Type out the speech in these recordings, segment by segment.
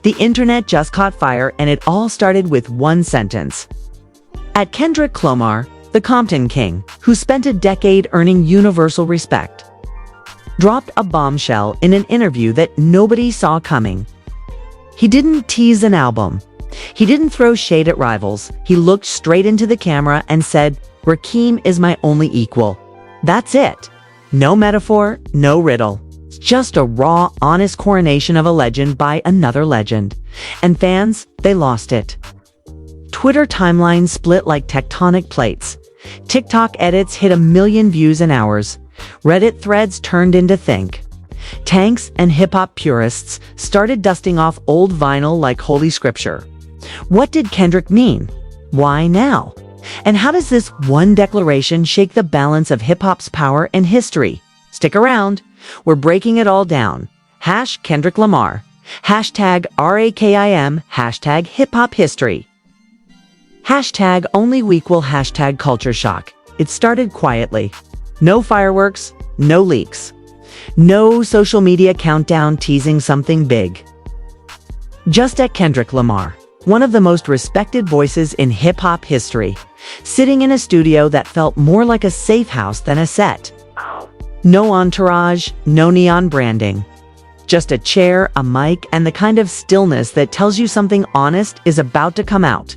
The internet just caught fire, and it all started with one sentence. At Kendrick Lamar, the Compton King, who spent a decade earning universal respect, dropped a bombshell in an interview that nobody saw coming. He didn't tease an album. He didn't throw shade at rivals. He looked straight into the camera and said, "Rakim is my only equal." That's it. No metaphor, no riddle. Just a raw, honest coronation of a legend by another legend. And fans, they lost it. Twitter timelines split like tectonic plates. TikTok edits hit 1 million views in hours. Reddit threads turned into think tanks, and hip-hop purists started dusting off old vinyl like holy scripture. What did Kendrick mean? Why now? And how does this one declaration shake the balance of hip-hop's power and history? Stick around. We're breaking it all down. #Kendrick Lamar. #RAKIM. #hip-hop history. #only equal. #culture shock. It started quietly. No fireworks, no leaks. No social media countdown teasing something big. Just at Kendrick Lamar, one of the most respected voices in hip-hop history, sitting in a studio that felt more like a safe house than a set. No entourage, no neon branding. Just a chair, a mic, and the kind of stillness that tells you something honest is about to come out.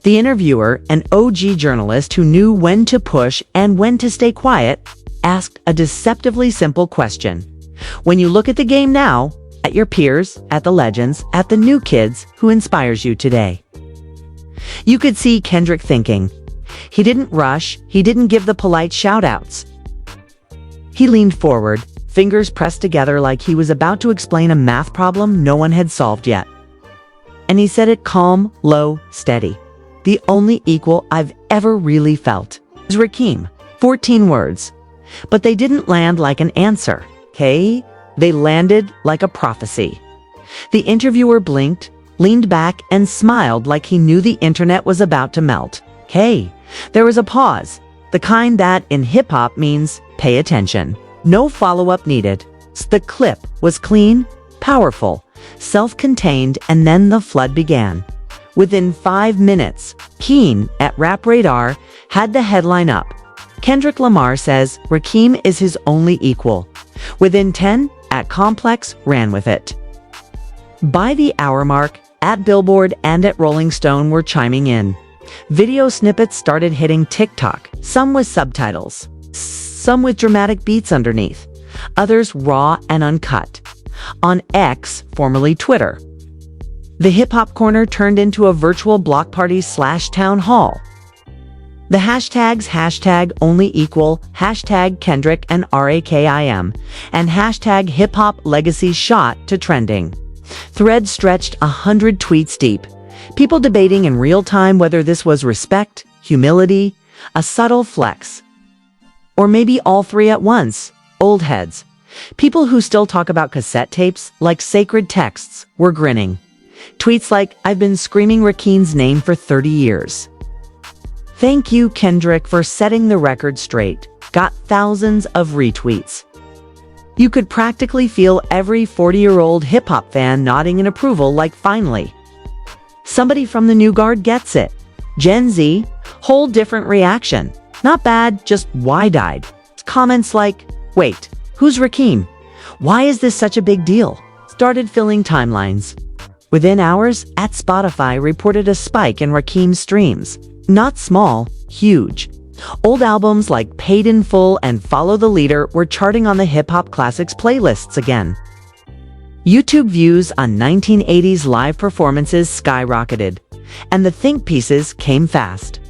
The interviewer, an OG journalist who knew when to push and when to stay quiet, asked a deceptively simple question. When you look at the game now, at your peers, at the legends, at the new kids, who inspires you today? You could see Kendrick thinking. He didn't rush, he didn't give the polite shout-outs. He leaned forward, fingers pressed together like he was about to explain a math problem no one had solved yet. And he said it calm, low, steady. The only equal I've ever really felt is Rakim. 14 words. But they didn't land like an answer, okay? They landed like a prophecy. The interviewer blinked, leaned back, and smiled like he knew the internet was about to melt. Okay, there was a pause, the kind that in hip-hop means pay attention. No follow-up needed. The clip was clean, powerful, self-contained, and then the flood began. Within 5 minutes, Keen at Rap Radar had the headline up. Kendrick Lamar says Rakim is his only equal. Within 10, at Complex ran with it. By the hour mark, at Billboard and at Rolling Stone were chiming in. Video snippets started hitting TikTok, some with subtitles, some with dramatic beats underneath, others raw and uncut. On X, formerly Twitter, the hip-hop corner turned into a virtual block party / town hall. The hashtags #only equal, #Kendrick and RAKIM, and #hip-hop legacy shot to trending. Threads stretched 100 tweets deep. People debating in real time whether this was respect, humility, a subtle flex, or maybe all three at once. Old heads, people who still talk about cassette tapes like sacred texts, were grinning. Tweets like, "I've been screaming Rakim's name for 30 years. Thank you, Kendrick, for setting the record straight," got thousands of retweets. You could practically feel every 40-year-old hip-hop fan nodding in approval like, finally. Somebody from the new guard gets it. Gen Z, whole different reaction. Not bad, just wide-eyed. Comments like, "Wait, who's Rakim? Why is this such a big deal?" started filling timelines. Within hours, at Spotify reported a spike in Rakim's streams. Not small, huge. Old albums like Paid in Full and Follow the Leader were charting on the hip-hop classics playlists again. YouTube views on 1980s live performances skyrocketed, and the think pieces came fast.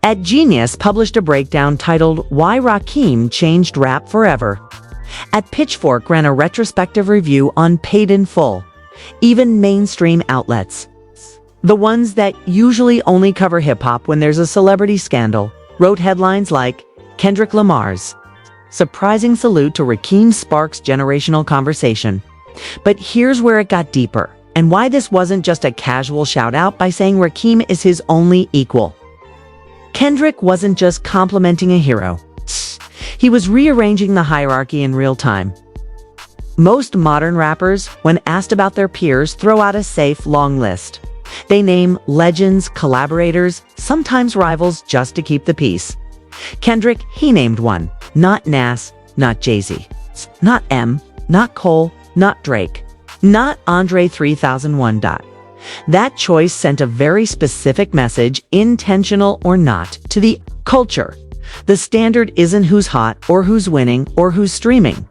At Genius published a breakdown titled "Why Rakim Changed Rap Forever." At Pitchfork ran a retrospective review on Paid in Full. Even mainstream outlets, the ones that usually only cover hip-hop when there's a celebrity scandal, wrote headlines like, "Kendrick Lamar's surprising salute to Rakim sparks generational conversation." But here's where it got deeper, and why this wasn't just a casual shout-out by saying Rakim is his only equal. Kendrick wasn't just complimenting a hero. He was rearranging the hierarchy in real time. Most modern rappers, when asked about their peers, throw out a safe, long list. They name legends, collaborators, sometimes rivals, just to keep the peace. Kendrick, he named one. Not Nas, not Jay-Z. Not M, not Cole, not Drake. Not Andre 3001. That choice sent a very specific message, intentional or not, to the culture. The standard isn't who's hot or who's winning or who's streaming.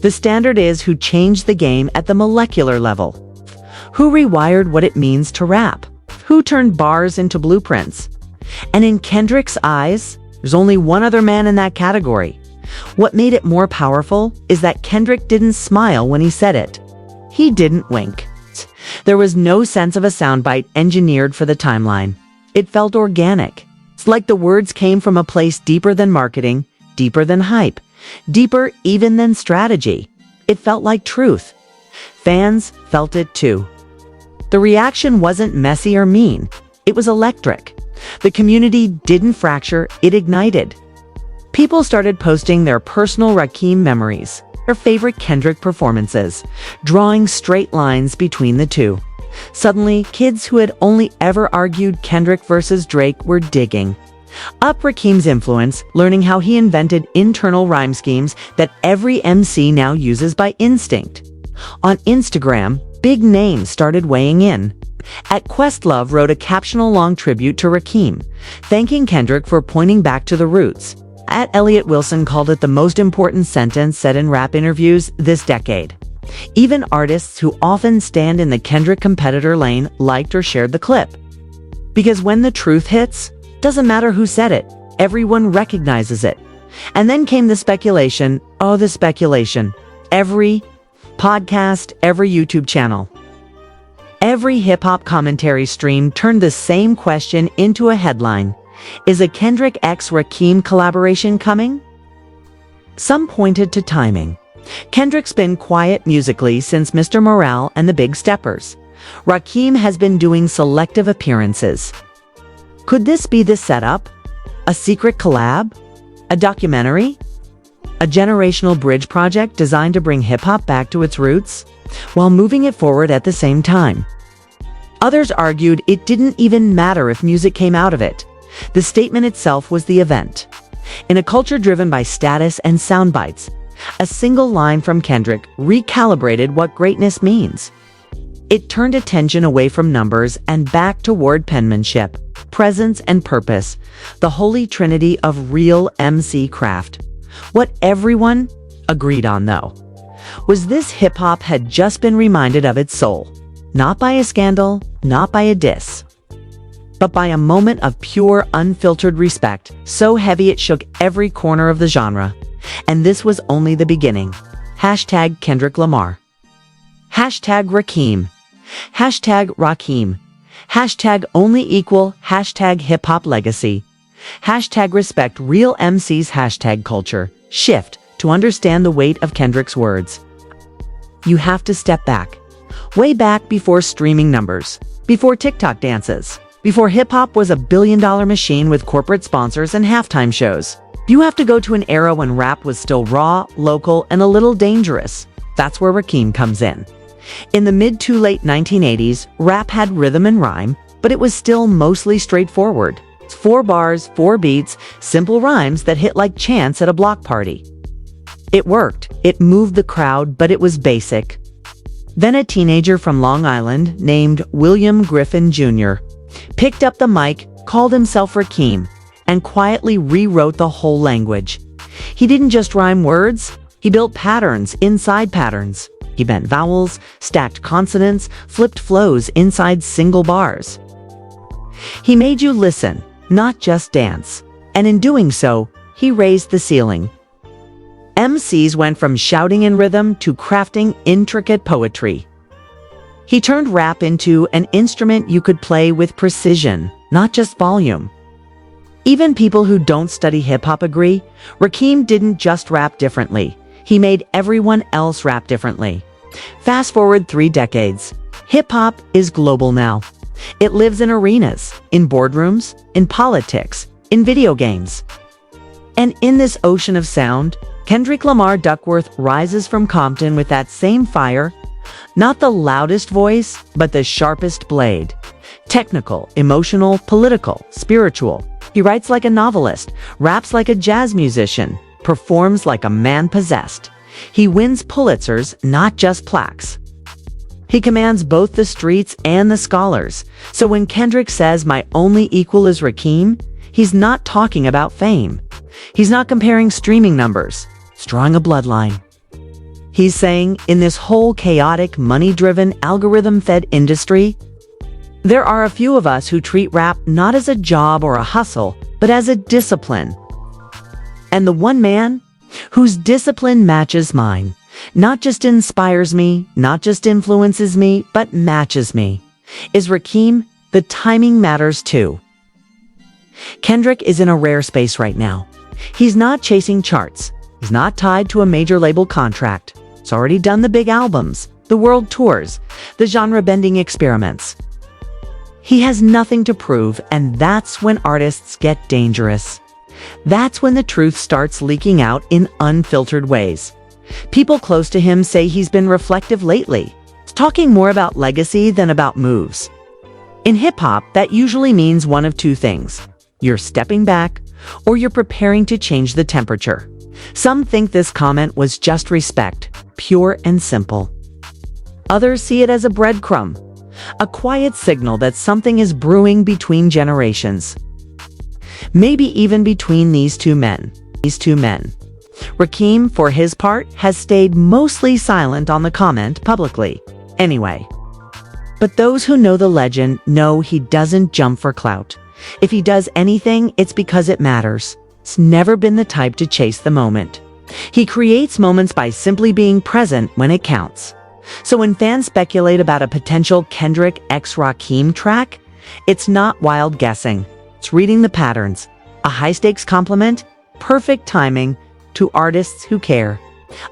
The standard is who changed the game at the molecular level. Who rewired what it means to rap? Who turned bars into blueprints? And in Kendrick's eyes, there's only one other man in that category. What made it more powerful is that Kendrick didn't smile when he said it. He didn't wink. There was no sense of a soundbite engineered for the timeline. It felt organic. It's like the words came from a place deeper than marketing, deeper than hype, deeper even than strategy. It felt like truth. Fans felt it too. The reaction wasn't messy or mean. It was electric. The community didn't fracture, it ignited. People started posting their personal Rakim memories, their favorite Kendrick performances, drawing straight lines between the two. Suddenly, kids who had only ever argued Kendrick versus Drake were digging up Rakim's influence, learning how he invented internal rhyme schemes that every MC now uses by instinct. On Instagram, big names started weighing in. At Questlove wrote a caption-long tribute to Rakim, thanking Kendrick for pointing back to the roots. At Elliot Wilson called it the most important sentence said in rap interviews this decade. Even artists who often stand in the Kendrick competitor lane liked or shared the clip. Because when the truth hits, doesn't matter who said it, everyone recognizes it. And then came the speculation, the speculation. Every podcast, every YouTube channel, every hip-hop commentary stream turned the same question into a headline. Is a Kendrick x Rakim collaboration coming? Some pointed to timing. Kendrick's been quiet musically since Mr. Morale and the Big Steppers. Rakim has been doing selective appearances. Could this be the setup? A secret collab? A documentary? A generational bridge project designed to bring hip-hop back to its roots, while moving it forward at the same time? Others argued it didn't even matter if music came out of it. The statement itself was the event. In a culture driven by status and sound bites, a single line from Kendrick recalibrated what greatness means. It turned attention away from numbers and back toward penmanship, presence, and purpose, the holy trinity of real MC craft. What everyone agreed on, though, was this hip-hop had just been reminded of its soul, not by a scandal, not by a diss, but by a moment of pure, unfiltered respect, so heavy it shook every corner of the genre. And this was only the beginning. Hashtag Kendrick Lamar. Hashtag Rakim. Hashtag Rakim. Hashtag only equal. Hashtag hip hop legacy. Hashtag respect real MCs. Hashtag culture shift to understand the weight of Kendrick's words. You have to step back. Way back before streaming numbers, before TikTok dances, before hip-hop was a billion-dollar machine with corporate sponsors and halftime shows. You have to go to an era when rap was still raw, local, and a little dangerous. That's where Rakim comes in. In the mid to late 1980s, rap had rhythm and rhyme, but it was still mostly straightforward. 4 bars, 4 beats, simple rhymes that hit like chants at a block party. It worked. It moved the crowd, but it was basic. Then a teenager from Long Island named William Griffin Jr. picked up the mic, called himself Rakim, and quietly rewrote the whole language. He didn't just rhyme words, he built patterns inside patterns. He bent vowels, stacked consonants, flipped flows inside single bars. He made you listen, not just dance. And in doing so, he raised the ceiling. MCs went from shouting in rhythm to crafting intricate poetry. He turned rap into an instrument you could play with precision, not just volume. Even people who don't study hip-hop agree, Rakim didn't just rap differently. He made everyone else rap differently. Fast forward 3 decades. Hip-hop is global now. It lives in arenas, in boardrooms, in politics, in video games. And in this ocean of sound, Kendrick Lamar Duckworth rises from Compton with that same fire, not the loudest voice, but the sharpest blade. Technical, emotional, political, spiritual. He writes like a novelist, raps like a jazz musician, performs like a man possessed. He wins Pulitzers, not just plaques. He commands both the streets and the scholars. So when Kendrick says my only equal is Rakim, he's not talking about fame. He's not comparing streaming numbers. He's drawing a bloodline. He's saying, in this whole chaotic, money-driven, algorithm-fed industry, there are a few of us who treat rap not as a job or a hustle, but as a discipline. And the one man whose discipline matches mine, not just inspires me, not just influences me, but matches me, is Rakim. The timing matters too. Kendrick is in a rare space right now. He's not chasing charts. He's not tied to a major label contract. He's already done the big albums, the world tours, the genre-bending experiments. He has nothing to prove, and that's when artists get dangerous. That's when the truth starts leaking out in unfiltered ways. People close to him say he's been reflective lately. He's talking more about legacy than about moves. In hip-hop, that usually means one of two things. You're stepping back, or you're preparing to change the temperature. Some think this comment was just respect, pure and simple. Others see it as a breadcrumb, a quiet signal that something is brewing between generations. Maybe even between these two men. Rakim, for his part, has stayed mostly silent on the comment publicly. Anyway. But those who know the legend know he doesn't jump for clout. If he does anything, it's because it matters. He's never been the type to chase the moment. He creates moments by simply being present when it counts. So when fans speculate about a potential Kendrick x Rakim track, it's not wild guessing. It's reading the patterns. A high-stakes compliment, perfect timing to artists who care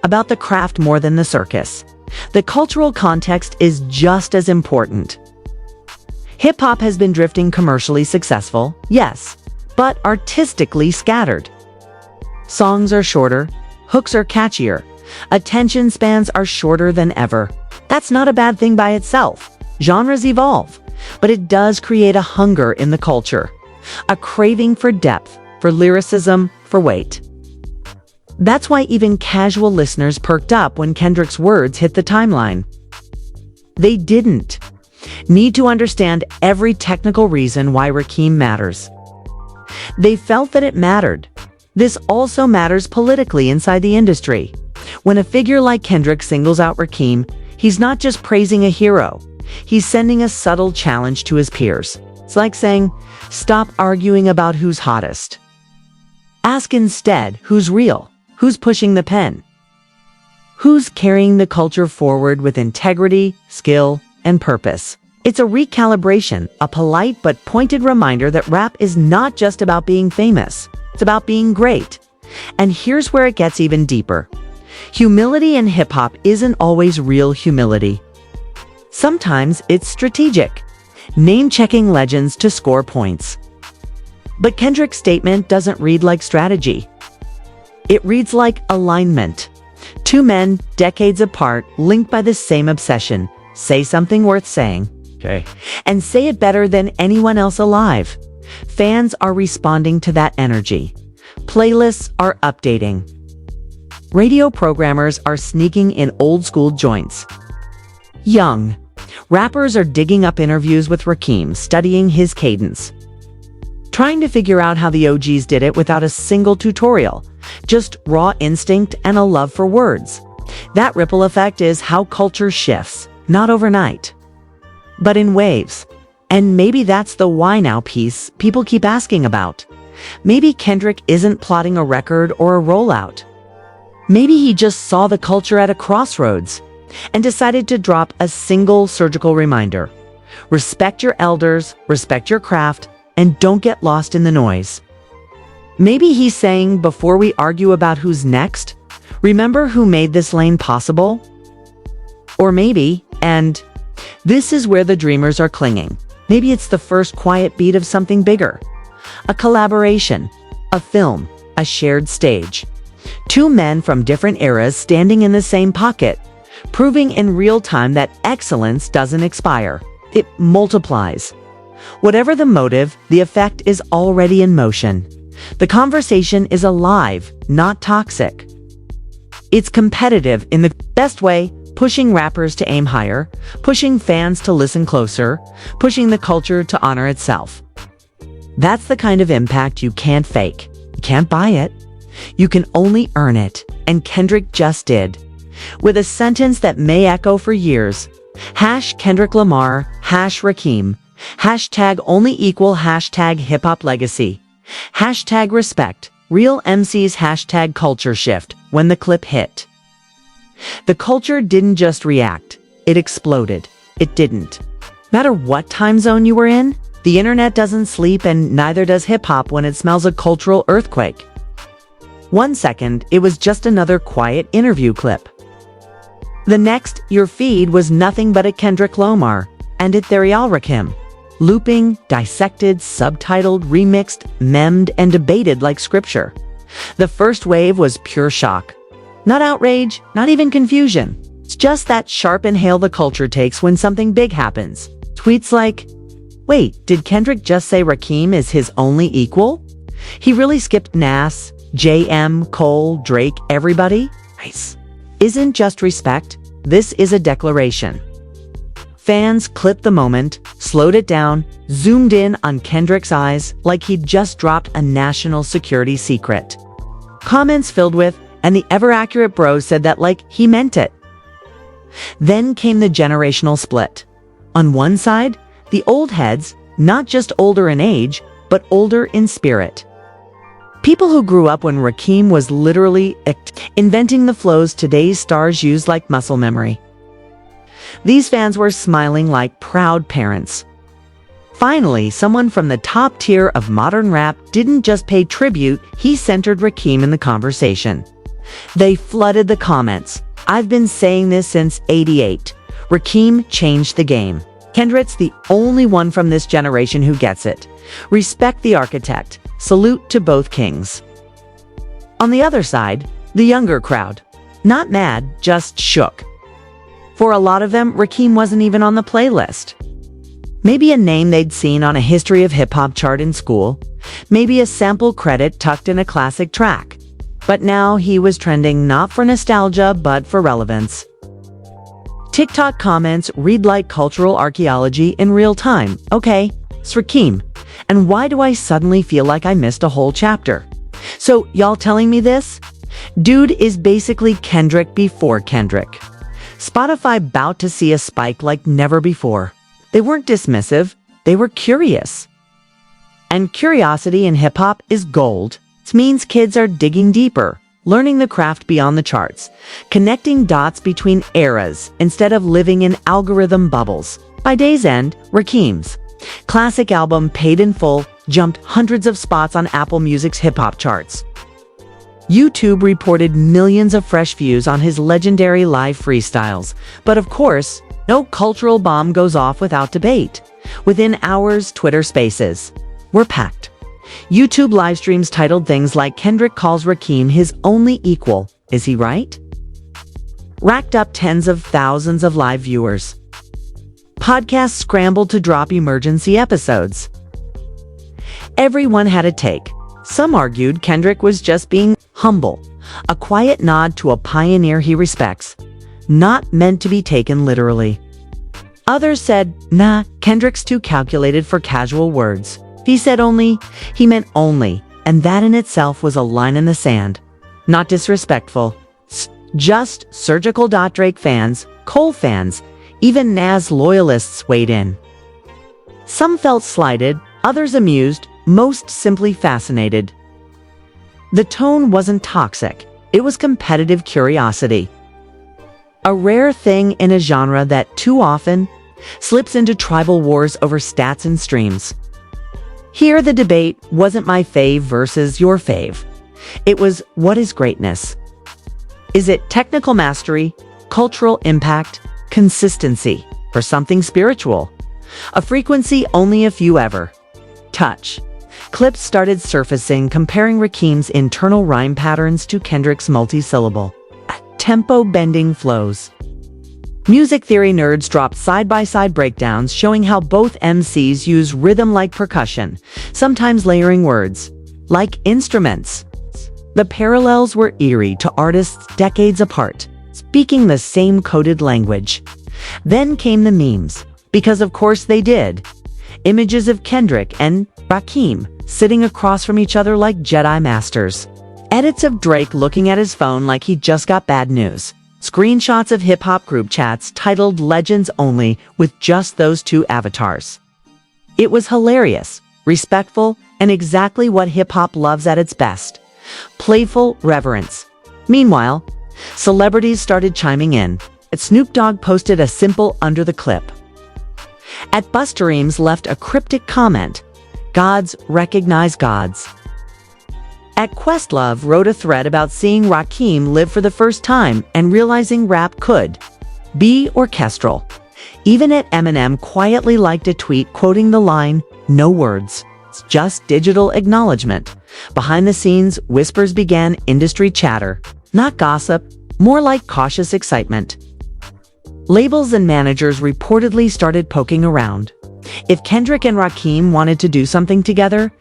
about the craft more than the circus. The cultural context is just as important. Hip-hop has been drifting commercially successful, yes, but artistically scattered. Songs are shorter, hooks are catchier, attention spans are shorter than ever. That's not a bad thing by itself. Genres evolve, but it does create a hunger in the culture, a craving for depth, for lyricism, for weight. That's why even casual listeners perked up when Kendrick's words hit the timeline. They didn't need to understand every technical reason why Rakim matters. They felt that it mattered. This also matters politically inside the industry. When a figure like Kendrick singles out Rakim, he's not just praising a hero. He's sending a subtle challenge to his peers. It's like saying, stop arguing about who's hottest. Ask instead who's real, who's pushing the pen, who's carrying the culture forward with integrity, skill, and purpose. It's a recalibration, a polite but pointed reminder that rap is not just about being famous. It's about being great. And here's where it gets even deeper. Humility in hip-hop isn't always real humility. Sometimes it's strategic, name-checking legends to score points. But Kendrick's statement doesn't read like strategy. It reads like alignment. Two men, decades apart, linked by the same obsession. Say something worth saying. Okay. And say it better than anyone else alive. Fans are responding to that energy. Playlists are updating. Radio programmers are sneaking in old-school joints. Young rappers are digging up interviews with Rakim, studying his cadence, trying to figure out how the OGs did it without a single tutorial, just raw instinct and a love for words. That ripple effect is how culture shifts, not overnight, but in waves. And maybe that's the why now piece people keep asking about. Maybe Kendrick isn't plotting a record or a rollout. Maybe he just saw the culture at a crossroads and decided to drop a single surgical reminder. Respect your elders, respect your craft, and don't get lost in the noise. Maybe he's saying, before we argue about who's next, remember who made this lane possible? Or maybe, and this is where the dreamers are clinging, maybe it's the first quiet beat of something bigger. A collaboration, a film, a shared stage. Two men from different eras standing in the same pocket, proving in real time that excellence doesn't expire. It multiplies. Whatever the motive, the effect is already in motion. The conversation is alive, not toxic. It's competitive in the best way, pushing rappers to aim higher, pushing fans to listen closer, pushing the culture to honor itself. That's the kind of impact you can't fake. You can't buy it. You can only earn it. And Kendrick just did. With a sentence that may echo for years. #Kendrick Lamar, #Rakim, #only equal #hip-hop legacy, #respect, real MCs #culture shift when the clip hit. The culture didn't just react, it exploded. It didn't matter what time zone you were in, the internet doesn't sleep and neither does hip-hop when it smells a cultural earthquake. 1 second, it was just another quiet interview clip. The next, your feed was nothing but a Kendrick Lamar and Ethereal Rakim. Looping, dissected, subtitled, remixed, memed, and debated like scripture. The first wave was pure shock. Not outrage, not even confusion. It's just that sharp inhale the culture takes when something big happens. Tweets like, wait, did Kendrick just say Rakim is his only equal? He really skipped Nas, JM, Cole, Drake, everybody? Nice. Isn't just respect, this is a declaration. Fans clipped the moment, slowed it down, zoomed in on Kendrick's eyes like he'd just dropped a national security secret. Comments filled with, and the ever-accurate bros said that like he meant it. Then came the generational split. On one side, the old heads, not just older in age, but older in spirit. People who grew up when Rakim was literally inventing the flows today's stars use like muscle memory. These fans were smiling like proud parents. Finally, someone from the top tier of modern rap didn't just pay tribute, he centered Rakim in the conversation. They flooded the comments. I've been saying this since '88. Rakim changed the game. Kendrick's the only one from this generation who gets it. Respect the architect. Salute to both kings. On the other side, the younger crowd. Not mad, just shook. For a lot of them, Rakim wasn't even on the playlist. Maybe a name they'd seen on a history of hip-hop chart in school. Maybe a sample credit tucked in a classic track. But now he was trending not for nostalgia, but for relevance. TikTok comments read like cultural archaeology in real time. Okay, it's Rakim. And why do I suddenly feel like I missed a whole chapter? So, y'all telling me this? Dude is basically Kendrick before Kendrick. Spotify bout to see a spike like never before. They weren't dismissive, they were curious. And curiosity in hip-hop is gold. It means kids are digging deeper, learning the craft beyond the charts, connecting dots between eras instead of living in algorithm bubbles. By day's end, Rakim's classic album Paid in Full jumped hundreds of spots on Apple Music's hip-hop charts. YouTube reported millions of fresh views on his legendary live freestyles. But of course, no cultural bomb goes off without debate. Within hours, Twitter Spaces were packed. YouTube live streams titled things like Kendrick calls Rakim his only equal. Is he right? Racked up tens of thousands of live viewers. Podcasts scrambled to drop emergency episodes. Everyone had a take. Some argued Kendrick was just being humble, a quiet nod to a pioneer he respects, not meant to be taken literally. Others said, nah, Kendrick's too calculated for casual words. If he said only, he meant only, and that in itself was a line in the sand. Not disrespectful, just surgical. Drake fans, Cole fans, even Nas loyalists weighed in. Some felt slighted, others amused, most simply fascinated. The tone wasn't toxic, it was competitive curiosity. A rare thing in a genre that too often slips into tribal wars over stats and streams. Here the debate wasn't my fave versus your fave. It was, what is greatness? Is it technical mastery, cultural impact, consistency, or something spiritual? A frequency only a few ever touch. Clips started surfacing comparing Rakim's internal rhyme patterns to Kendrick's multi-syllable, tempo-bending flows. Music theory nerds dropped side-by-side breakdowns showing how both MCs use rhythm like percussion, sometimes layering words, like instruments. The parallels were eerie to artists decades apart, speaking the same coded language. Then came the memes, because of course they did. Images of Kendrick and Rakim sitting across from each other like Jedi Masters. Edits of Drake looking at his phone like he just got bad news. Screenshots of hip-hop group chats titled Legends Only with just those two avatars. It was hilarious, respectful, and exactly what hip-hop loves at its best. Playful reverence. Meanwhile, celebrities started chiming in. Snoop Dogg posted a simple under the clip. At Busta Rhymes left a cryptic comment, "Gods recognize gods." At Questlove wrote a thread about seeing Rakim live for the first time and realizing rap could be orchestral. Even at Eminem quietly liked a tweet quoting the line, "No words, it's just digital acknowledgement." Behind the scenes, whispers began, industry chatter. Not gossip, more like cautious excitement. Labels and managers reportedly started poking around. If Kendrick and Rakim wanted to do something together,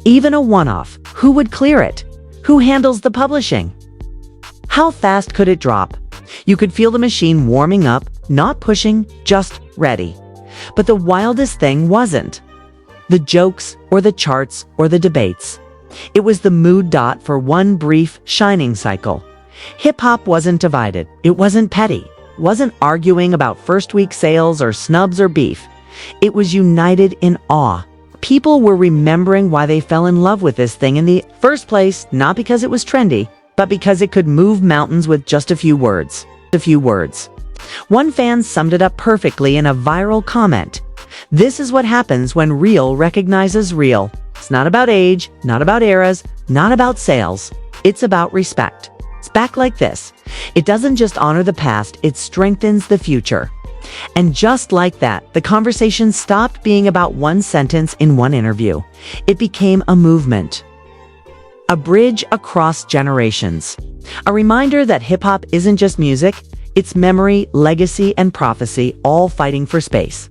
even a one-off, who would clear it? Who handles the publishing? How fast could it drop? You could feel the machine warming up, not pushing, just ready. But the wildest thing wasn't the jokes or the charts or the debates. It was the mood dot for one brief shining cycle. Hip-hop wasn't divided. It wasn't petty. It wasn't arguing about first-week sales or snubs or beef. It was united in awe. People were remembering why they fell in love with this thing in the first place, not because it was trendy, but because it could move mountains with just a few words. One fan summed it up perfectly in a viral comment. "This is what happens when real recognizes real. It's not about age, not about eras, not about sales. It's about respect. It's back like this. It doesn't just honor the past, it strengthens the future." And just like that, the conversation stopped being about one sentence in one interview. It became a movement. A bridge across generations. A reminder that hip-hop isn't just music, it's memory, legacy, and prophecy all fighting for space.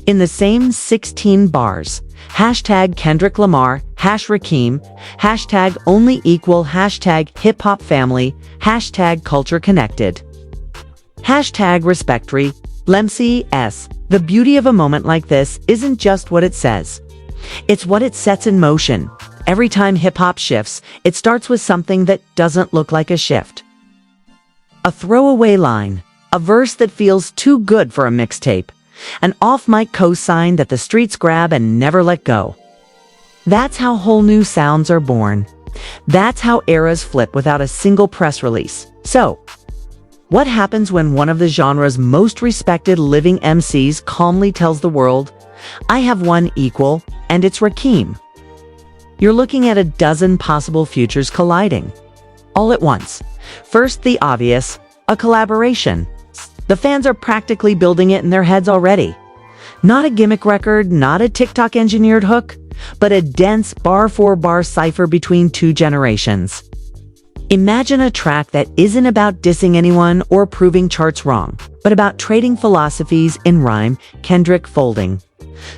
In the same 16 bars, hashtag Kendrick Lamar, #Rakim, hashtag only equal, hashtag hip-hop family, hashtag culture connected, hashtag respectory, Lemcy S. The beauty of a moment like this isn't just what it says. It's what it sets in motion. Every time hip-hop shifts, it starts with something that doesn't look like a shift. A throwaway line, a verse that feels too good for a mixtape, an off-mic cosign that the streets grab and never let go. That's how whole new sounds are born. That's how eras flip without a single press release. So, what happens when one of the genre's most respected living MCs calmly tells the world, "I have one equal, and it's Rakim"? You're looking at a dozen possible futures colliding, all at once. First, the obvious, a collaboration. The fans are practically building it in their heads already. Not a gimmick record, not a TikTok-engineered hook, but a dense bar-for-bar cipher between two generations. Imagine a track that isn't about dissing anyone or proving charts wrong, but about trading philosophies in rhyme, Kendrick folding.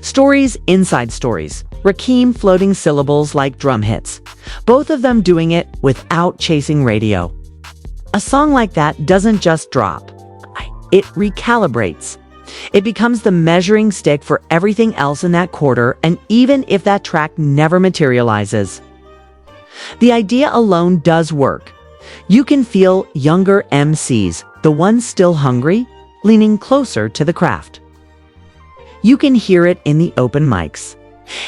Stories inside stories, Rakim floating syllables like drum hits, both of them doing it without chasing radio. A song like that doesn't just drop. It recalibrates. It becomes the measuring stick for everything else in that quarter, and even if that track never materializes. The idea alone does work. You can feel younger MCs, the ones still hungry, leaning closer to the craft. You can hear it in the open mics.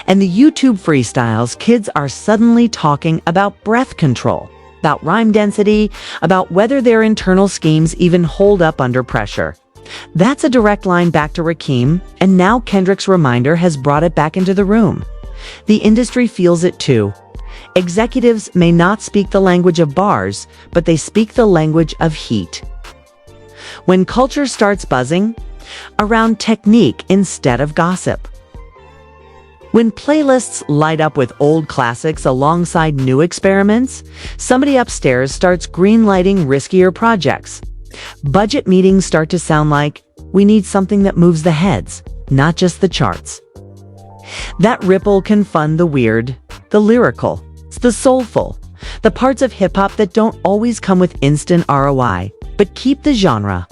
And the YouTube freestyles, kids are suddenly talking about breath control, about rhyme density, about whether their internal schemes even hold up under pressure. That's a direct line back to Rakim, and now Kendrick's reminder has brought it back into the room. The industry feels it too. Executives may not speak the language of bars, but they speak the language of heat. When culture starts buzzing around technique instead of gossip. When playlists light up with old classics alongside new experiments, somebody upstairs starts greenlighting riskier projects. Budget meetings start to sound like, we need something that moves the heads, not just the charts. That ripple can fund the weird, the lyrical, the soulful, the parts of hip-hop that don't always come with instant ROI, but keep the genre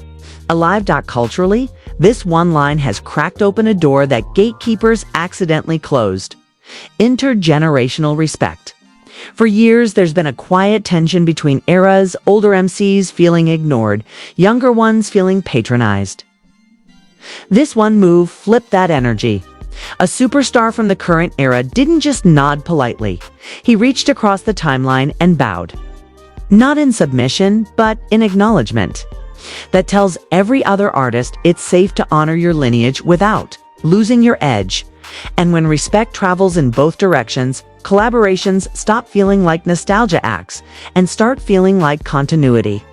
alive. Culturally, this one line has cracked open a door that gatekeepers accidentally closed. Intergenerational respect. For years, there's been a quiet tension between eras, older MCs feeling ignored, younger ones feeling patronized. This one move flipped that energy. A superstar from the current era didn't just nod politely. He reached across the timeline and bowed. Not in submission, but in acknowledgement. That tells every other artist it's safe to honor your lineage without losing your edge. And when respect travels in both directions, collaborations stop feeling like nostalgia acts and start feeling like continuity.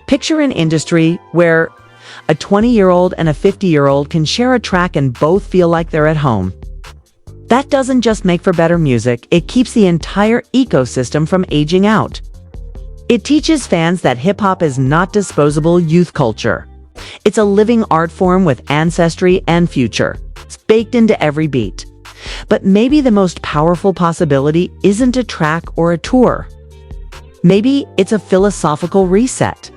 Picture an industry where a 20-year-old and a 50-year-old can share a track and both feel like they're at home. That doesn't just make for better music, it keeps the entire ecosystem from aging out. It teaches fans that hip-hop is not disposable youth culture. It's a living art form with ancestry and future. It's baked into every beat. But maybe the most powerful possibility isn't a track or a tour. Maybe it's a philosophical reset.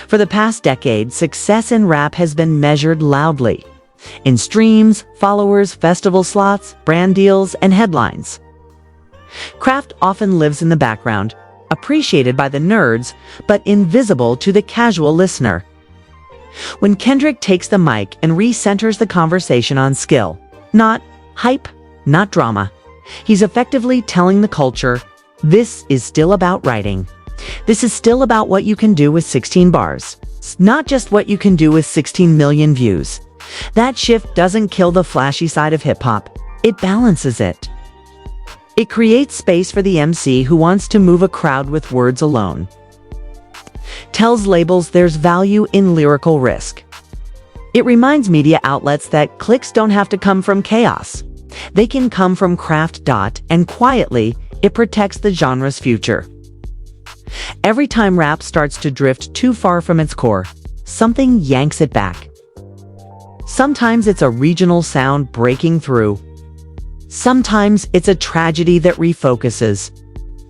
For the past decade, success in rap has been measured loudly. In streams, followers, festival slots, brand deals, and headlines. Craft often lives in the background, appreciated by the nerds, but invisible to the casual listener. When Kendrick takes the mic and recenters the conversation on skill, not hype, not drama, he's effectively telling the culture, this is still about writing. This is still about what you can do with 16 bars. It's not just what you can do with 16 million views. That shift doesn't kill the flashy side of hip-hop. It balances it. It creates space for the MC who wants to move a crowd with words alone. Tells labels there's value in lyrical risk. It reminds media outlets that clicks don't have to come from chaos. They can come from craft. And quietly, it protects the genre's future. Every time rap starts to drift too far from its core, something yanks it back. Sometimes it's a regional sound breaking through. Sometimes it's a tragedy that refocuses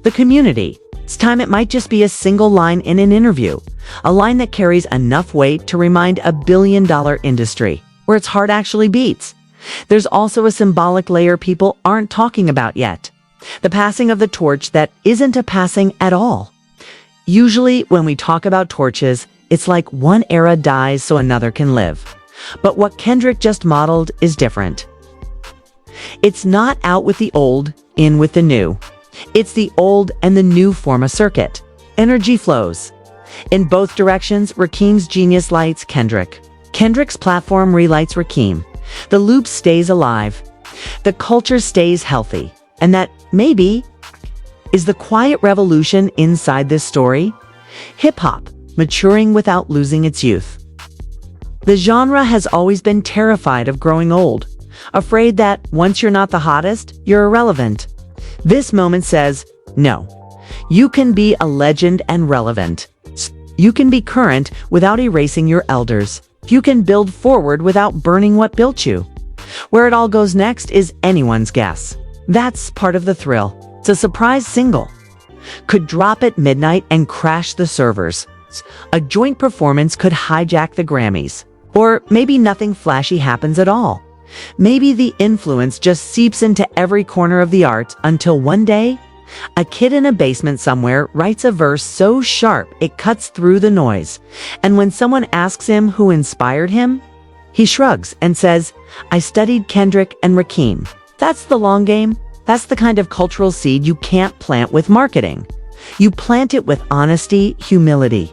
the community. It's time it might just be a single line in an interview, a line that carries enough weight to remind a billion-dollar industry where its heart actually beats. There's also a symbolic layer people aren't talking about yet. The passing of the torch that isn't a passing at all. Usually, when we talk about torches, it's like one era dies so another can live. But what Kendrick just modeled is different. It's not out with the old, in with the new. It's the old and the new form a circuit. Energy flows. In both directions, Rakim's genius lights Kendrick. Kendrick's platform relights Rakim. The loop stays alive. The culture stays healthy. And that, maybe, is the quiet revolution inside this story. Hip-hop, maturing without losing its youth. The genre has always been terrified of growing old. Afraid that once you're not the hottest, you're irrelevant. This moment says, no. You can be a legend and relevant. You can be current without erasing your elders. You can build forward without burning what built you. Where it all goes next is anyone's guess. That's part of the thrill. It's a surprise single. Could drop at midnight and crash the servers. A joint performance could hijack the Grammys. Or maybe nothing flashy happens at all. Maybe the influence just seeps into every corner of the art until one day, a kid in a basement somewhere writes a verse so sharp it cuts through the noise. And when someone asks him who inspired him, he shrugs and says, I studied Kendrick and Rakim. That's the long game. That's the kind of cultural seed you can't plant with marketing. You plant it with honesty, humility,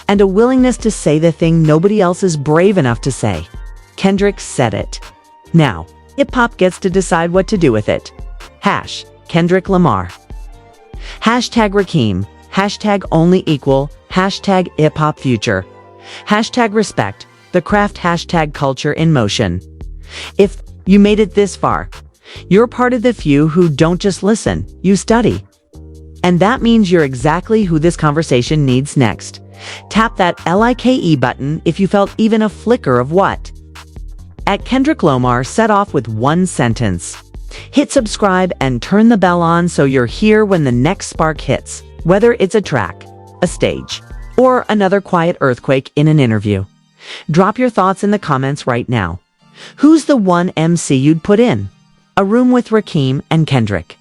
and a willingness to say the thing nobody else is brave enough to say. Kendrick said it. Now, hip-hop gets to decide what to do with it. Kendrick Lamar. #Rakim. #only equal. #hip-hop future. #respect. The craft. #culture in motion. If you made it this far, You're part of the few who don't just listen, you study. And that means you're exactly who this conversation needs next. Tap that like button if you felt even a flicker of what. At Kendrick Lamar set off with one sentence. Hit subscribe and turn the bell on so you're here when the next spark hits, whether it's a track, a stage, or another quiet earthquake in an interview. Drop your thoughts in the comments right now. Who's the one MC you'd put in a room with Rakim and Kendrick?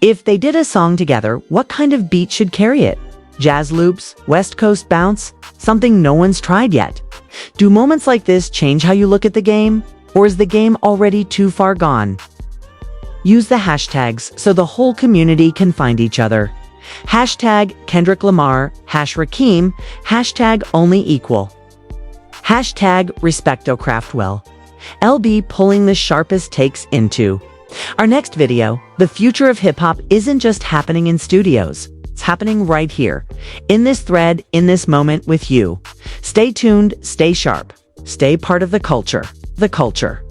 If they did a song together, what kind of beat should carry it? Jazz loops, West Coast bounce, something no one's tried yet? Do moments like this change how you look at the game? Or is the game already too far gone? Use the hashtags so the whole community can find each other. Hashtag Kendrick Lamar, #Rakim, hashtag only equal. Hashtag Respecto Craftwell. LB pulling the sharpest takes into. Our next video, the future of hip-hop isn't just happening in studios. It's happening right here, in this thread, in this moment with you. Stay tuned, stay sharp, stay part of the culture. The culture.